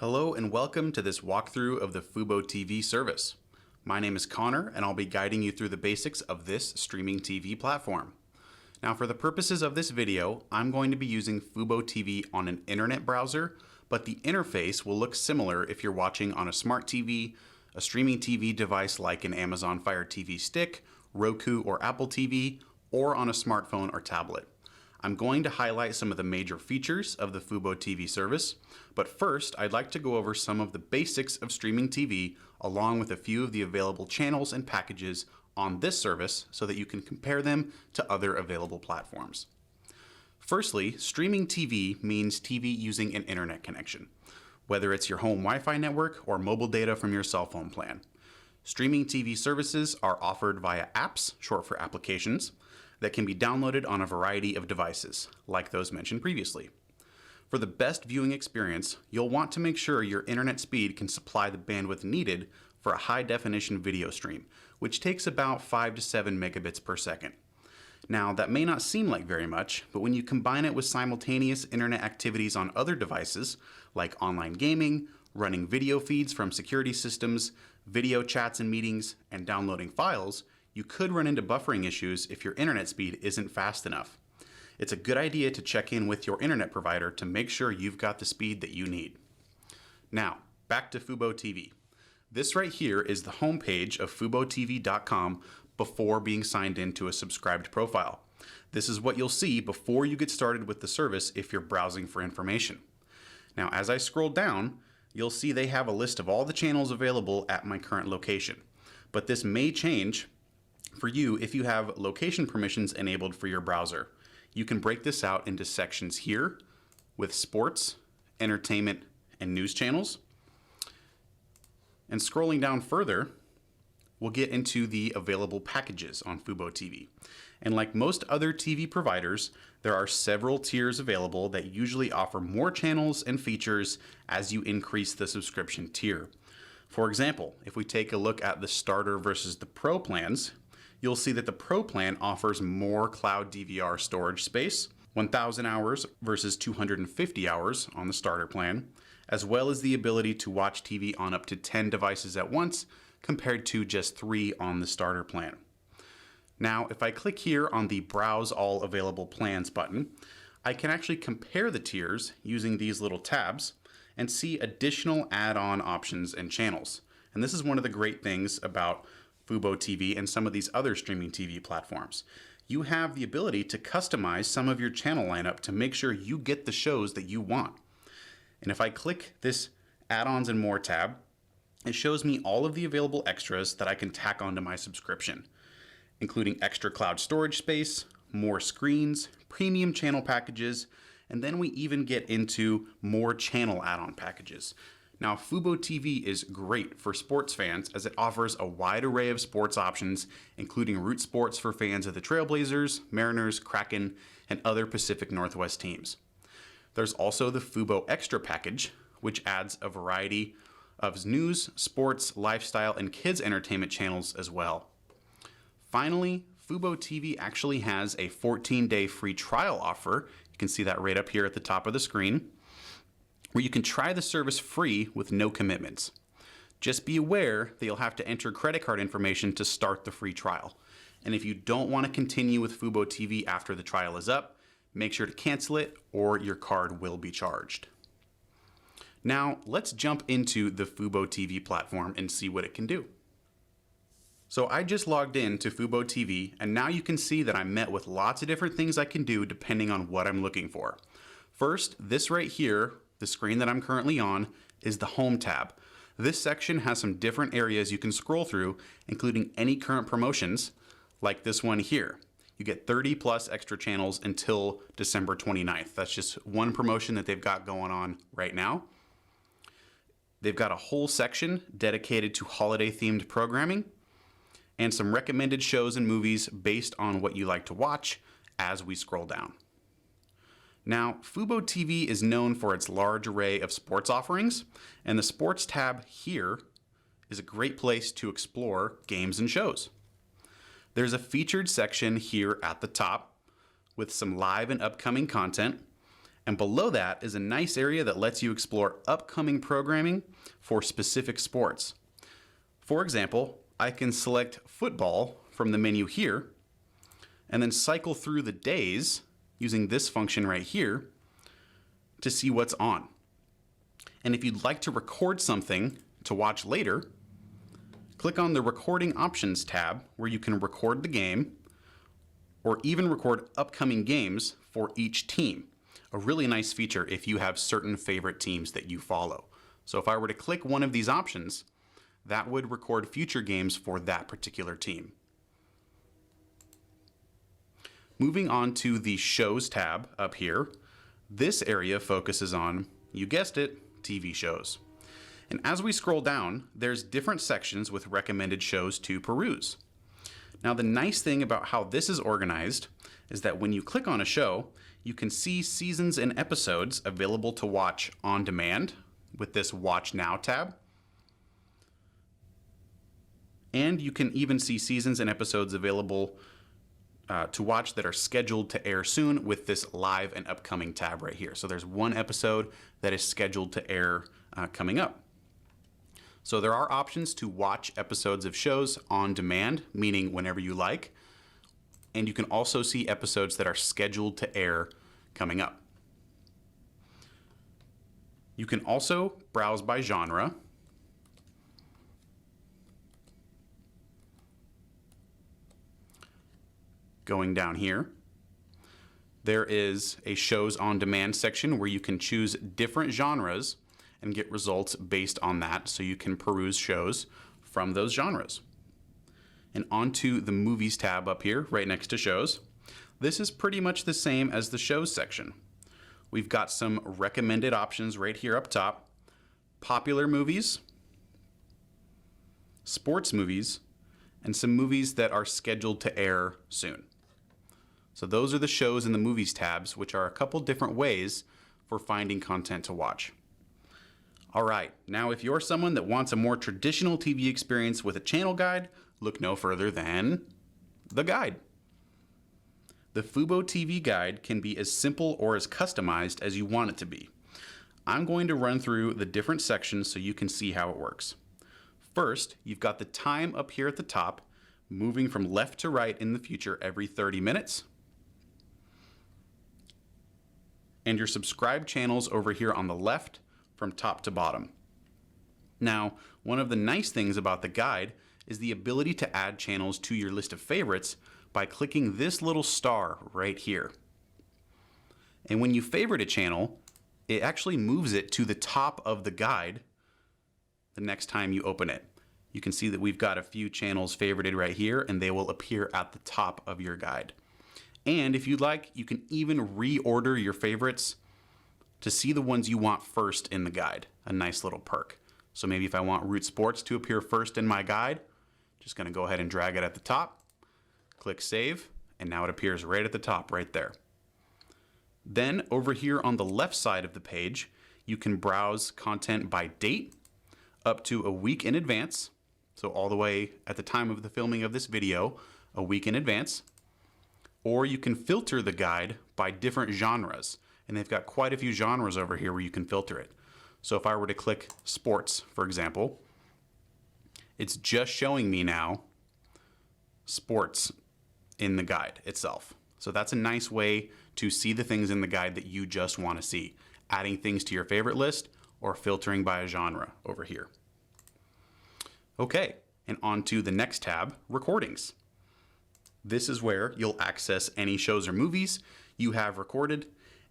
Hello and welcome to this walkthrough of the fuboTV service. My name is Connor and I'll be guiding you through the basics of this streaming TV platform. Now for the purposes of this video, I'm going to be using fuboTV on an internet browser, but the interface will look similar if you're watching on a smart TV, a streaming TV device like an Amazon Fire TV Stick, Roku or Apple TV, or on a smartphone or tablet. I'm going to highlight some of the major features of the fuboTV service, but first I'd like to go over some of the basics of streaming TV along with a few of the available channels and packages on this service so that you can compare them to other available platforms. Firstly, streaming TV means TV using an internet connection, whether it's your home Wi-Fi network or mobile data from your cell phone plan. Streaming TV services are offered via apps, short for applications, that can be downloaded on a variety of devices, like those mentioned previously. For the best viewing experience, you'll want to make sure your internet speed can supply the bandwidth needed for a high-definition video stream, which takes about 5 to 7 megabits per second. Now, that may not seem like very much, but when you combine it with simultaneous internet activities on other devices, like online gaming, running video feeds from security systems, video chats and meetings, and downloading files, you could run into buffering issues if your internet speed isn't fast enough. It's a good idea to check in with your internet provider to make sure you've got the speed that you need. Now, back to fuboTV. This right here is the homepage of fuboTV.com before being signed into a subscribed profile. This is what you'll see before you get started with the service if you're browsing for information. Now, as I scroll down, you'll see they have a list of all the channels available at my current location. But this may change for you if you have location permissions enabled for your browser. You can break this out into sections here with sports, entertainment, and news channels. And scrolling down further, we'll get into the available packages on fuboTV. And like most other TV providers, there are several tiers available that usually offer more channels and features as you increase the subscription tier. For example, if we take a look at the starter versus the pro plans, you'll see that the Pro plan offers more cloud DVR storage space, 1,000 hours versus 250 hours on the starter plan, as well as the ability to watch TV on up to 10 devices at once compared to just 3 on the starter plan. Now, if I click here on the Browse All Available Plans button, I can actually compare the tiers using these little tabs and see additional add-on options and channels. And this is one of the great things about fuboTV and some of these other streaming TV platforms. You have the ability to customize some of your channel lineup to make sure you get the shows that you want. And if I click this Add-ons and More tab, it shows me all of the available extras that I can tack onto my subscription, including extra cloud storage space, more screens, premium channel packages, and then we even get into more channel add-on packages. Now, fuboTV is great for sports fans as it offers a wide array of sports options, including root sports for fans of the Trailblazers, Mariners, Kraken, and other Pacific Northwest teams. There's also the Fubo Extra package, which adds a variety of news, sports, lifestyle, and kids entertainment channels as well. Finally, fuboTV actually has a 14-day free trial offer. You can see that right up here at the top of the screen, where you can try the service free with no commitments. Just be aware that you'll have to enter credit card information to start the free trial. And if you don't want to continue with fuboTV after the trial is up, make sure to cancel it or your card will be charged. Now, let's jump into the fuboTV platform and see what it can do. So I just logged in to fuboTV, and now you can see that I'm met with lots of different things I can do depending on what I'm looking for. First, this right here, the screen that I'm currently on, is the Home tab. This section has some different areas you can scroll through, including any current promotions, like this one here. You get 30 plus extra channels until December 29th. That's just one promotion that they've got going on right now. They've got a whole section dedicated to holiday-themed programming and some recommended shows and movies based on what you like to watch as we scroll down. Now, fuboTV is known for its large array of sports offerings, and the Sports tab here is a great place to explore games and shows. There's a featured section here at the top with some live and upcoming content, And below that is a nice area that lets you explore upcoming programming for specific sports. For example, I can select football from the menu here and then cycle through the days using this function right here to see what's on. And if you'd like to record something to watch later, click on the Recording Options tab where you can record the game or even record upcoming games for each team. A really nice feature if you have certain favorite teams that you follow. So if I were to click one of these options, that would record future games for that particular team. Moving on to the Shows tab up here, this area focuses on, you guessed it, TV shows. And as we scroll down, there's different sections with recommended shows to peruse. Now the nice thing about how this is organized is that when you click on a show, you can see seasons and episodes available to watch on demand with this Watch Now tab. And you can even see seasons and episodes available to watch that are scheduled to air soon with this Live and Upcoming tab right here. So there's one episode that is scheduled to air coming up. So there are options to watch episodes of shows on demand, meaning whenever you like. And you can also see episodes that are scheduled to air coming up. You can also browse by genre. Going down here, there is a shows on demand section where you can choose different genres and get results based on that, so you can peruse shows from those genres. And onto the Movies tab up here, right next to Shows. This is pretty much the same as the Shows section. We've got some recommended options right here up top. Popular movies, sports movies, and some movies that are scheduled to air soon. So those are the Shows and the Movies tabs, which are a couple different ways for finding content to watch. All right, now if you're someone that wants a more traditional TV experience with a channel guide, look no further than the guide. The fuboTV guide can be as simple or as customized as you want it to be. I'm going to run through the different sections so you can see how it works. First, you've got the time up here at the top, moving from left to right in the future every 30 minutes. And your subscribed channels over here on the left from top to bottom. Now, one of the nice things about the guide is the ability to add channels to your list of favorites by clicking this little star right here. And when you favorite a channel, it actually moves it to the top of the guide the next time you open it. You can see that we've got a few channels favorited right here, and they will appear at the top of your guide. And if you'd like, you can even reorder your favorites to see the ones you want first in the guide. A nice little perk. So maybe if I want Root Sports to appear first in my guide, just going to go ahead and drag it at the top, click Save, and now it appears right at the top right there. Then over here on the left side of the page, you can browse content by date up to a week in advance. So all the way at the time of the filming of this video, a week in advance. Or you can filter the guide by different genres. And they've got quite a few genres over here where you can filter it. So if I were to click sports, for example, it's just showing me now sports in the guide itself. So that's a nice way to see the things in the guide that you just want to see. Adding things to your favorite list or filtering by a genre over here. Okay, and on to the next tab, recordings. This is where you'll access any shows or movies you have recorded,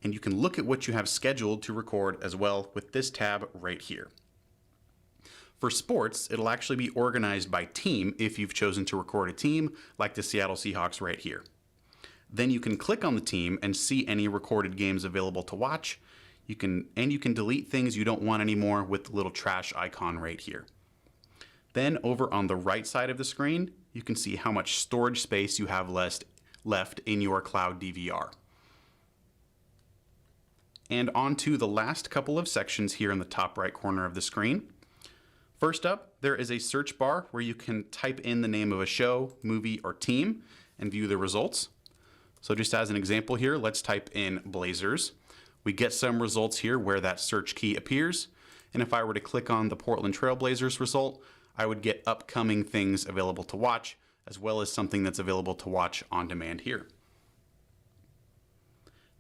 and you can look at what you have scheduled to record as well with this tab right here. For sports, it'll actually be organized by team if you've chosen to record a team, like the Seattle Seahawks right here. Then you can click on the team and see any recorded games available to watch. You can delete things you don't want anymore with the little trash icon right here. Then over on the right side of the screen, you can see how much storage space you have left in your cloud DVR. And on to the last couple of sections here in the top right corner of the screen. First up, there is a search bar where you can type in the name of a show, movie, or team and view the results. So just as an example here, let's type in Blazers. We get some results here where that search key appears, and if I were to click on the Portland Trail Blazers result, I would get upcoming things available to watch, as well as something that's available to watch on demand here.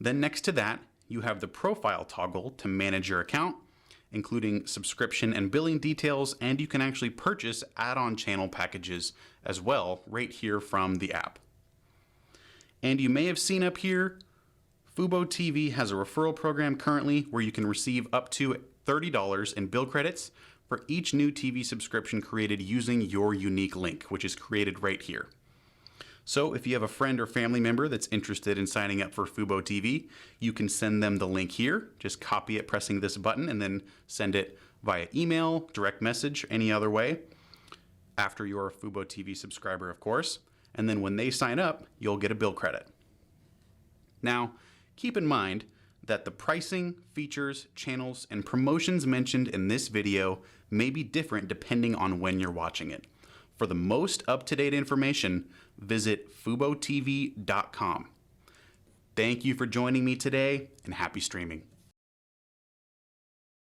Then next to that, you have the profile toggle to manage your account, including subscription and billing details, and you can actually purchase add-on channel packages as well right here from the app. And you may have seen up here, fuboTV has a referral program currently where you can receive up to $30 in bill credits for each new TV subscription created using your unique link, which is created right here. So if you have a friend or family member that's interested in signing up for fuboTV, you can send them the link here. Just copy it pressing this button and then send it via email, direct message, any other way, after you're a fuboTV subscriber, of course. And then when they sign up, you'll get a bill credit. Now, keep in mind that the pricing, features, channels, and promotions mentioned in this video may be different depending on when you're watching it. For the most up-to-date information, visit fuboTV.com. Thank you for joining me today, and happy streaming.